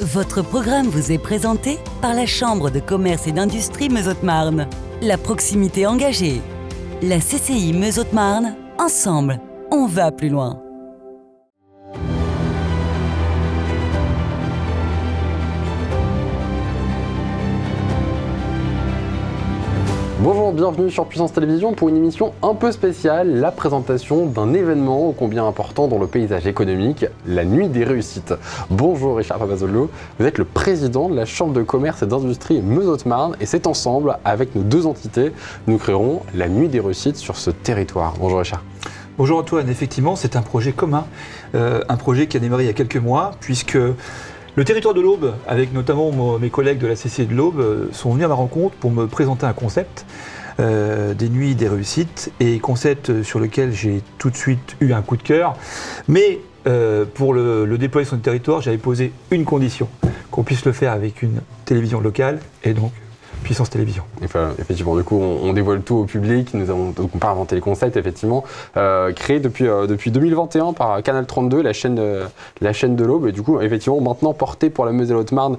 Votre programme vous est présenté par la Chambre de commerce et d'industrie Meuse-Haute-Marne. La proximité engagée. La CCI Meuse-Haute-Marne, ensemble, on va plus loin. Bonjour, bienvenue sur Puissance Télévision pour une émission un peu spéciale, la présentation d'un événement ô combien important dans le paysage économique, la Nuit des réussites. Bonjour Richard Papazoglu, vous êtes le président de la Chambre de commerce et d'industrie Meuse-Haute-Marne et c'est ensemble, avec nos deux entités, nous créerons la Nuit des réussites sur ce territoire. Bonjour Richard. Bonjour Antoine, effectivement c'est un projet commun, un projet qui a démarré il y a quelques mois puisque le territoire de l'Aube, avec notamment mes collègues de la CCI de l'Aube, sont venus à ma rencontre pour me présenter un concept des nuits des réussites, et concept sur lequel j'ai tout de suite eu un coup de cœur. Mais pour le déployer sur le territoire, j'avais posé une condition, qu'on puisse le faire avec une télévision locale, et donc Puissance Télévision. Enfin, effectivement, du coup, on dévoile tout au public. Nous avons donc pas inventé les concepts, effectivement, créé depuis 2021 par Canal 32, la chaîne de l'Aube, et du coup, effectivement, maintenant porté pour la Meuse et Haute-Marne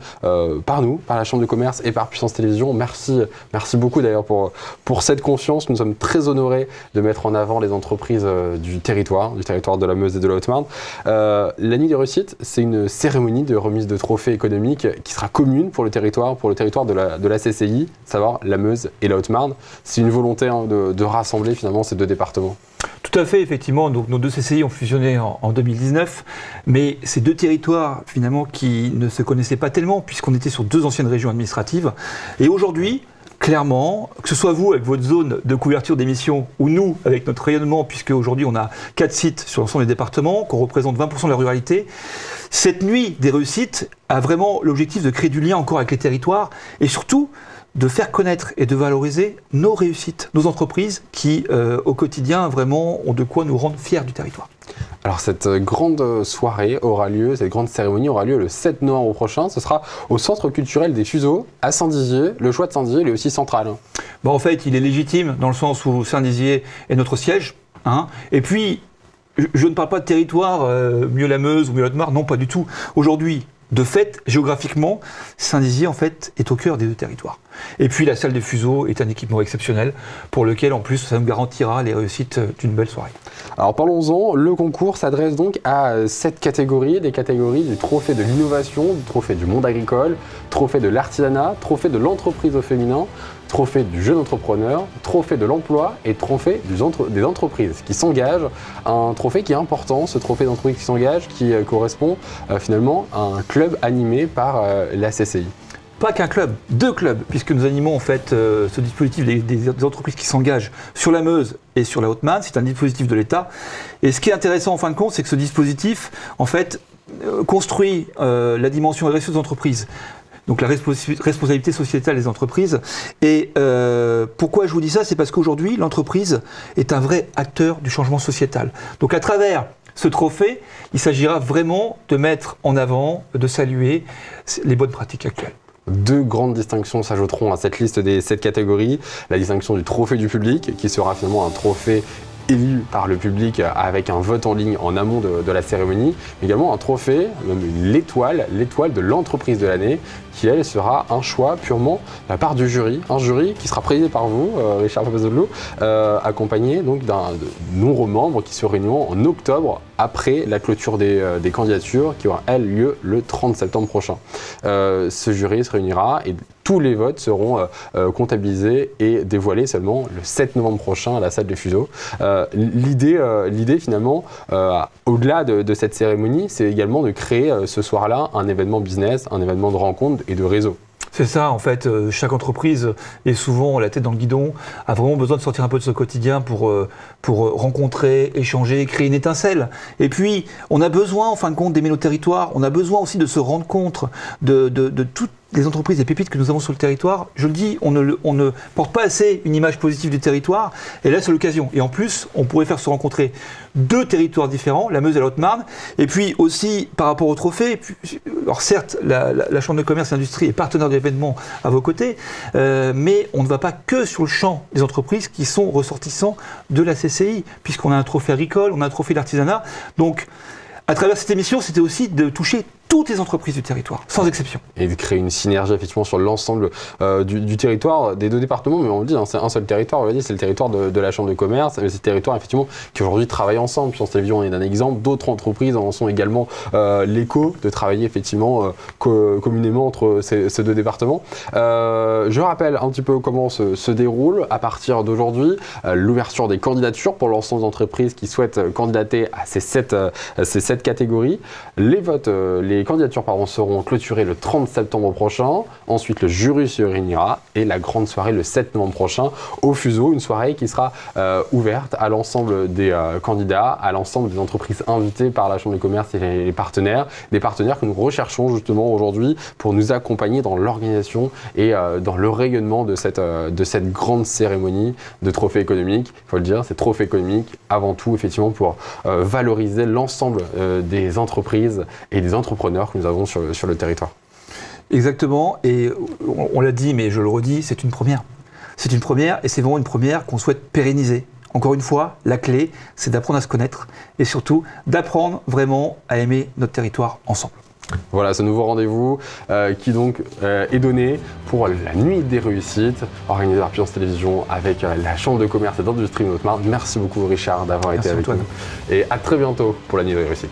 par nous, par la Chambre de commerce et par Puissance Télévision. Merci beaucoup d'ailleurs pour cette confiance. Nous sommes très honorés de mettre en avant les entreprises du territoire de la Meuse et de la Haute-Marne. La Nuit des réussites, c'est une cérémonie de remise de trophées économiques qui sera commune pour le territoire de la CCI. Savoir la Meuse et la Haute-Marne. C'est une volonté de rassembler finalement ces deux départements. Tout à fait, effectivement. Donc, nos deux CCI ont fusionné en 2019, mais ces deux territoires finalement qui ne se connaissaient pas tellement puisqu'on était sur deux anciennes régions administratives. Et aujourd'hui, clairement, que ce soit vous avec votre zone de couverture d'émissions ou nous avec notre rayonnement, puisque aujourd'hui on a 4 sites sur l'ensemble des départements, qu'on représente 20% de la ruralité, cette nuit des réussites a vraiment l'objectif de créer du lien encore avec les territoires et surtout de faire connaître et de valoriser nos réussites, nos entreprises qui, au quotidien, vraiment ont de quoi nous rendre fiers du territoire. Alors cette grande soirée aura lieu, cette grande cérémonie aura lieu le 7 novembre prochain. Ce sera au Centre culturel des Fuseaux, à Saint-Dizier. Le choix de Saint-Dizier, il est aussi central. En fait, il est légitime dans le sens où Saint-Dizier est notre siège. Et puis, je ne parle pas de territoire, mieux la Meuse ou mieux la Haute-Marne, non, pas du tout. Aujourd'hui, de fait, géographiquement, Saint-Dizier en fait est au cœur des deux territoires. Et puis la salle des Fuseaux est un équipement exceptionnel pour lequel en plus ça nous garantira les réussites d'une belle soirée. Alors parlons-en, le concours s'adresse donc à 7 catégories, des catégories du trophée de l'innovation, du trophée du monde agricole, trophée de l'artisanat, trophée de l'entreprise au féminin, trophée du jeune entrepreneur, trophée de l'emploi et trophée des entreprises qui s'engagent. Un trophée qui est important, ce trophée d'entreprise qui s'engage, qui correspond finalement à un club animé par la CCI. Pas qu'un club, 2 clubs, puisque nous animons en fait ce dispositif des entreprises qui s'engagent sur la Meuse et sur la Haute-Marne. C'est un dispositif de l'État. Et ce qui est intéressant en fin de compte, c'est que ce dispositif en fait construit la dimension RSE des entreprises. Donc la responsabilité sociétale des entreprises. Et pourquoi je vous dis ça, c'est parce qu'aujourd'hui, l'entreprise est un vrai acteur du changement sociétal. Donc à travers ce trophée, il s'agira vraiment de mettre en avant, de saluer les bonnes pratiques actuelles. 2 grandes distinctions s'ajouteront à cette liste des 7 catégories. La distinction du trophée du public, qui sera finalement un trophée élu par le public avec un vote en ligne en amont de la cérémonie, mais également un trophée, même l'étoile de l'entreprise de l'année, qui elle sera un choix purement de la part du jury, un jury qui sera présidé par vous, Richard Papazoglu, accompagné donc d'un nombreux membres qui se réuniront en octobre après la clôture des candidatures qui aura elle lieu le 30 septembre prochain. Ce jury se réunira et tous les votes seront comptabilisés et dévoilés seulement le 7 novembre prochain à la salle des Fuseaux. L'idée finalement, au-delà de cette cérémonie, c'est également de créer ce soir-là un événement business, un événement de rencontre et de réseau. C'est ça, en fait, chaque entreprise est souvent la tête dans le guidon, a vraiment besoin de sortir un peu de ce quotidien pour rencontrer, échanger, créer une étincelle. Et puis, on a besoin, en fin de compte, d'aimer nos territoires, on a besoin aussi de se rendre compte de toutes les entreprises et pépites que nous avons sur le territoire. Je le dis, on ne porte pas assez une image positive du territoire, et là c'est l'occasion. Et en plus, on pourrait faire se rencontrer 2 territoires différents, la Meuse et la Haute-Marne, et puis aussi par rapport au trophée, alors certes, la Chambre de commerce et d'industrie est partenaire de l'événement à vos côtés, mais on ne va pas que sur le champ des entreprises qui sont ressortissants de la CCI, puisqu'on a un trophée agricole, on a un trophée d'artisanat. Donc, à travers cette émission, c'était aussi de toucher toutes les entreprises du territoire, sans exception. Et de créer une synergie effectivement sur l'ensemble du territoire, des deux départements, mais on le dit, hein, c'est un seul territoire, on le dit, c'est le territoire de la Chambre de commerce, mais c'est le territoire effectivement qui aujourd'hui travaille ensemble. France Télévisions en est un exemple, d'autres entreprises en sont également l'écho de travailler effectivement communément entre ces deux départements. Je rappelle un petit peu comment se déroule à partir d'aujourd'hui l'ouverture des candidatures pour l'ensemble d'entreprises qui souhaitent candidater à ces sept catégories. Les candidatures seront clôturées le 30 septembre prochain. Ensuite, le jury se réunira et la grande soirée le 7 novembre prochain au Fuseau, une soirée qui sera ouverte à l'ensemble des candidats, à l'ensemble des entreprises invitées par la Chambre de commerce et les partenaires, des partenaires que nous recherchons justement aujourd'hui pour nous accompagner dans l'organisation et dans le rayonnement de cette grande cérémonie de trophée économique. Il faut le dire, c'est trophée économique avant tout effectivement pour valoriser l'ensemble des entreprises et des entrepreneurs que nous avons sur le territoire. Exactement, et on l'a dit, mais je le redis, c'est une première. C'est une première, et c'est vraiment une première qu'on souhaite pérenniser. Encore une fois, la clé, c'est d'apprendre à se connaître, et surtout d'apprendre vraiment à aimer notre territoire ensemble. Voilà ce nouveau rendez-vous qui donc est donné pour la nuit des réussites, organisée par France Télévisions avec la Chambre de commerce et d'industrie Meuse-Haute-Marne. Merci beaucoup Richard d'avoir été avec nous. Et à très bientôt pour la nuit des réussites.